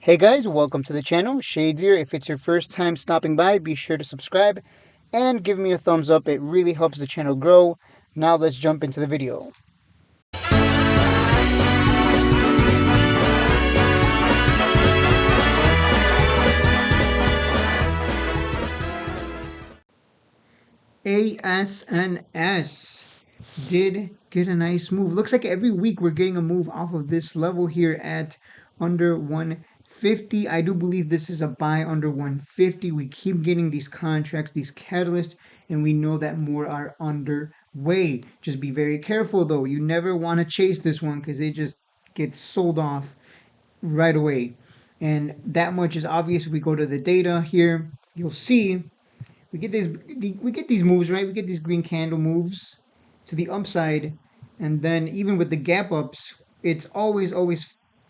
Hey guys, welcome to the channel. Shades here. If it's your first time stopping by, be sure to subscribe and give me a thumbs up. It really helps the channel grow. Now let's jump into the video. Asns did get a nice move. Looks like every week we're getting a move off of this level here at under 150. I do believe this is a buy under 150. We keep getting these contracts, these catalysts, and we know that more are underway. Just be very careful though. You never want to chase this one because it just gets sold off right away. And that much is obvious if we go to the data here. You'll see we get these moves, right? We get these green candle moves to the upside, and then even with the gap ups, it's always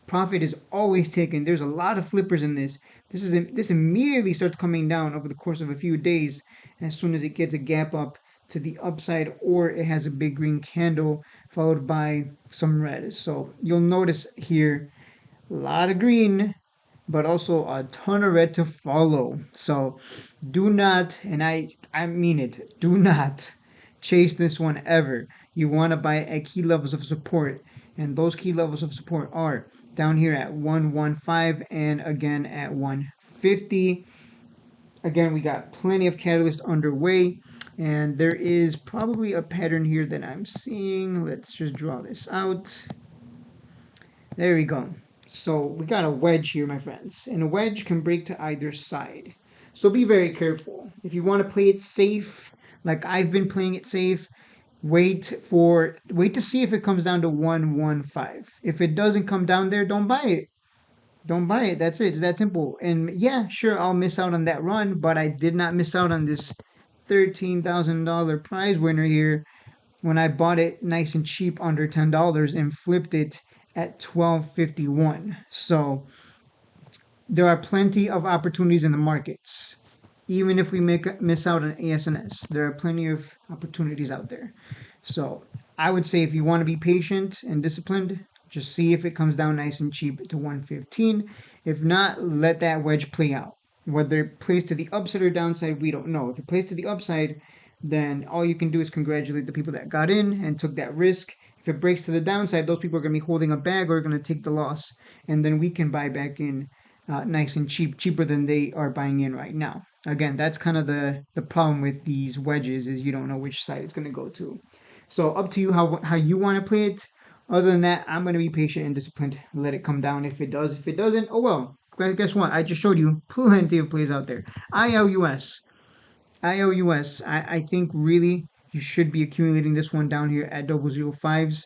profit is always taken. There's a lot of flippers in this. This immediately starts coming down over the course of a few days as soon as it gets a gap up to the upside, or it has a big green candle followed by some red. So you'll notice here a lot of green, but also a ton of red to follow. So do not, and I mean it, do not chase this one ever. You want to buy at key levels of support, and those key levels of support are down here at 115 and again at 150. Again, we got plenty of catalyst underway, and there is probably a pattern here that I'm seeing. Let's just draw this out. There we go. So we got a wedge here, my friends, and a wedge can break to either side. So be very careful. If you want to play it safe, like I've been playing it safe, wait to see if it comes down to 115. If it doesn't come down there, don't buy it. Don't buy it. That's it. It's that simple. And yeah, sure, I'll miss out on that run, but I did not miss out on this $13,000 prize winner here when I bought it nice and cheap under $10 and flipped it at 12.51. So there are plenty of opportunities in the markets. Even if we miss out on ASNS, there are plenty of opportunities out there. So I would say if you want to be patient and disciplined, just see if it comes down nice and cheap to 115. If not, let that wedge play out. Whether it plays to the upside or downside, we don't know. If it plays to the upside, then all you can do is congratulate the people that got in and took that risk. If it breaks to the downside, those people are going to be holding a bag or are going to take the loss, and then we can buy back in nice and cheap, cheaper than they are buying in right now. Again, that's kind of the problem with these wedges is you don't know which side it's going to go to. So up to you how you want to play it. Other than that, I'm going to be patient and disciplined. Let it come down if it does. If it doesn't, oh well. Guess what? I just showed you plenty of plays out there. ILUS. ILUS. I think really you should be accumulating this one down here at 005s.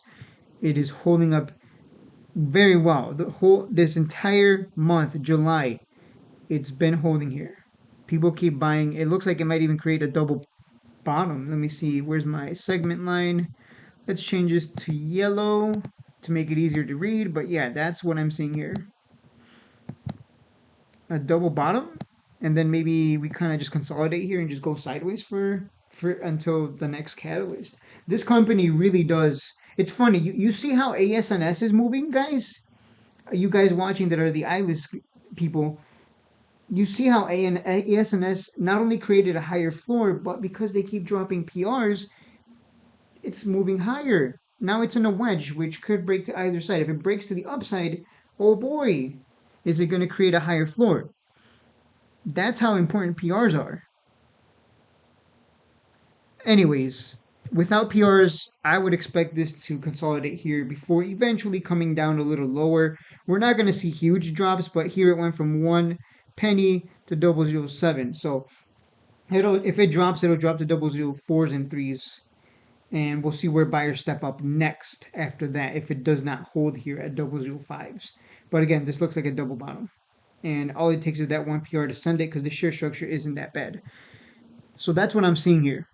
It is holding up very well. This entire month, July, it's been holding here. People keep buying. It looks like it might even create a double bottom. Let me see. Where's my segment line? Let's change this to yellow to make it easier to read. But yeah, that's what I'm seeing here. A double bottom, and then maybe we kind of just consolidate here and just go sideways for until the next catalyst. This company really does. It's funny. You see how ASNS is moving, guys? You guys watching that are the Ilus people, you see how ASNS not only created a higher floor, but because they keep dropping PRs, it's moving higher. Now it's in a wedge, which could break to either side. If it breaks to the upside, oh boy, is it going to create a higher floor? That's how important PRs are. Anyways, without PRs, I would expect this to consolidate here before eventually coming down a little lower. We're not going to see huge drops, but here it went from 1 penny to 007. So if it drops, it'll drop to 004s and 3s. And we'll see where buyers step up next after that if it does not hold here at 005s. But again, this looks like a double bottom. And all it takes is that one PR to send it because the share structure isn't that bad. So that's what I'm seeing here.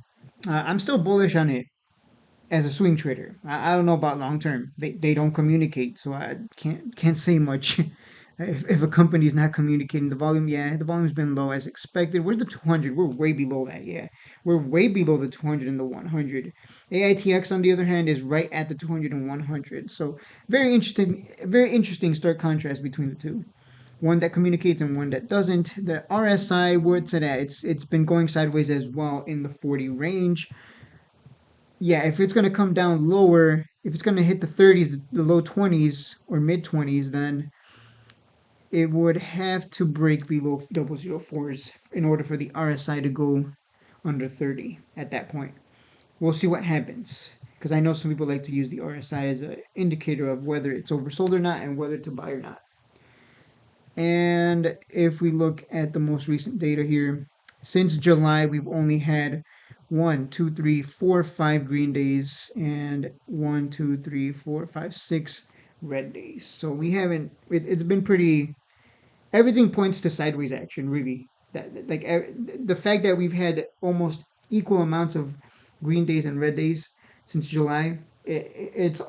I'm still bullish on it as a swing trader. I don't know about long term. They don't communicate, so I can't say much. If a company is not communicating the volume, yeah, the volume's been low as expected. Where's the 200? We're way below that, yeah. We're way below the 200 and the 100. AITX, on the other hand, is right at the 200 and 100. So very interesting stark contrast between the two. one that communicates and one that doesn't. The RSI, where it's at, it's been going sideways as well in the 40 range. Yeah, if it's going to come down lower, if it's going to hit the 30s, the low 20s or mid 20s, then it would have to break below 004s in order for the RSI to go under 30 at that point. We'll see what happens, because I know some people like to use the RSI as an indicator of whether it's oversold or not and whether to buy or not. And if we look at the most recent data here, since July, we've only had 5 green days and 6 red days. So we haven't, it's been pretty, everything points to sideways action, really. That, like, the fact that we've had almost equal amounts of green days and red days since July, it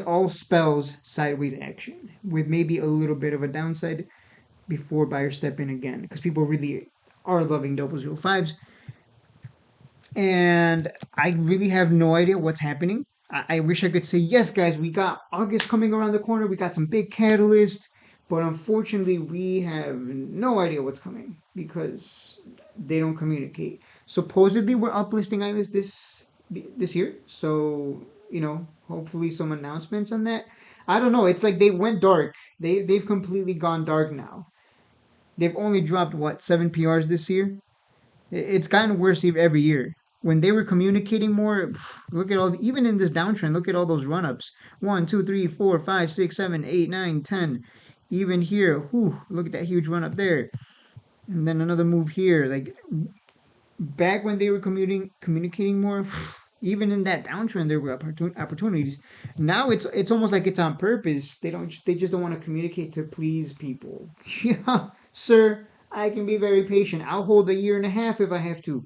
all spells sideways action with maybe a little bit of a downside before buyers step in again, because people really are loving 005s. And I really have no idea what's happening. I wish I could say, yes, guys, we got August coming around the corner. We got some big catalyst. But unfortunately, we have no idea what's coming because they don't communicate. Supposedly, we're uplisting Ilus this year. So, hopefully some announcements on that. I don't know. It's like they went dark. They've completely gone dark now. They've only dropped, what, 7 PRs this year? It's gotten worse every year. When they were communicating more, look at even in this downtrend, look at all those run ups. 1, 2, 3, 4, 5, 6, 7, 8, 9, 10. Even here, look at that huge run up there. And then another move here. Like, back when they were communicating more, even in that downtrend, there were opportunities. Now it's almost like it's on purpose. They just don't want to communicate to please people. Yeah, sir, I can be very patient. I'll hold a year and a half if I have to,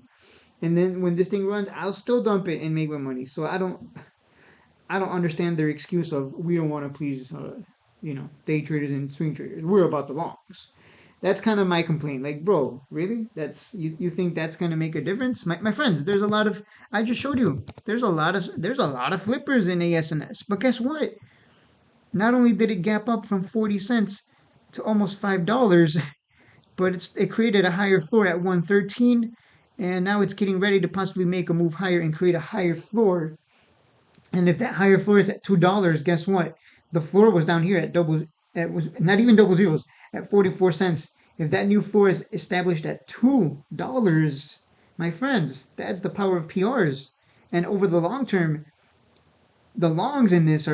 and then when this thing runs, I'll still dump it and make my money. So I don't understand their excuse of we don't want to please day traders and swing traders. We're about the longs. That's kind of my complaint. Like, bro, really? You think that's gonna make a difference? My friends, there's a lot of I just showed you. There's a lot of flippers in ASNS. But guess what? Not only did it gap up from 40 cents to almost $5, but it created a higher floor at 113, and now it's getting ready to possibly make a move higher and create a higher floor. And if that higher floor is at $2, guess what? The floor was down here at double. It was not even double zeros at 44 cents. If that new floor is established at $2, my friends, that's the power of PRs. And over the long term, the longs in this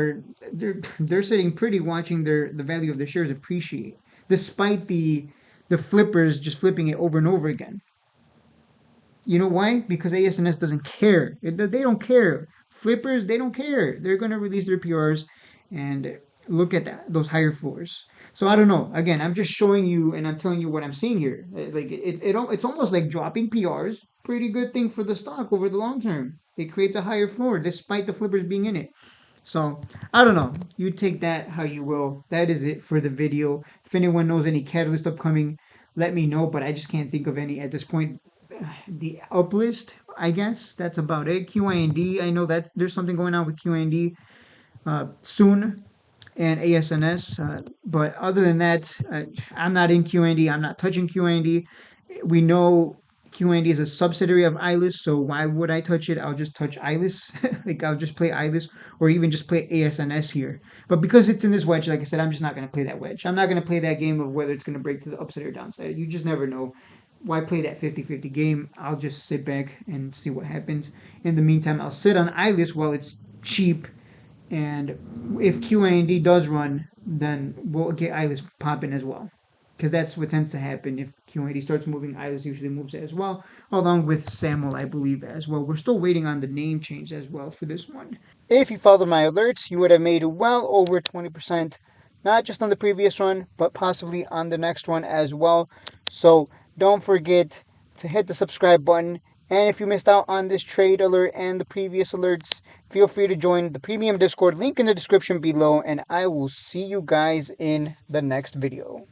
they're sitting pretty, watching the value of their shares appreciate, despite the flippers just flipping it over and over again. You know why? Because ASNS doesn't care. They don't care. Flippers, they don't care. They're going to release their PRs and look at those higher floors. So I don't know. Again, I'm just showing you and I'm telling you what I'm seeing here. Like it's almost like dropping PRs. Pretty good thing for the stock over the long term. It creates a higher floor despite the flippers being in it. So I don't know. You take that how you will. That is it for the video. If anyone knows any catalyst upcoming, let me know. But I just can't think of any at this point. The uplist, I guess that's about it. QIND, I know that there's something going on with QIND soon, and ASNS. But other than that, I'm not in QIND. I'm not touching QIND. We know QIND is a subsidiary of Ilus, so why would I touch it? I'll just touch Ilus. Like, I'll just play Ilus, or even just play ASNS here. But because it's in this wedge, like I said, I'm just not going to play that wedge. I'm not going to play that game of whether it's going to break to the upside or downside. You just never know. Why play that 50-50 game? I'll just sit back and see what happens. In the meantime, I'll sit on Ilus while it's cheap, and if QAND does run, then we'll get Ilus popping as well. Because that's what tends to happen. If QAND starts moving, Ilus usually moves it as well, along with Samuel, I believe, as well. We're still waiting on the name change as well for this one. If you followed my alerts, you would have made well over 20%, not just on the previous one, but possibly on the next one as well. So don't forget to hit the subscribe button. And if you missed out on this trade alert and the previous alerts, feel free to join the premium Discord, link in the description below, and I will see you guys in the next video.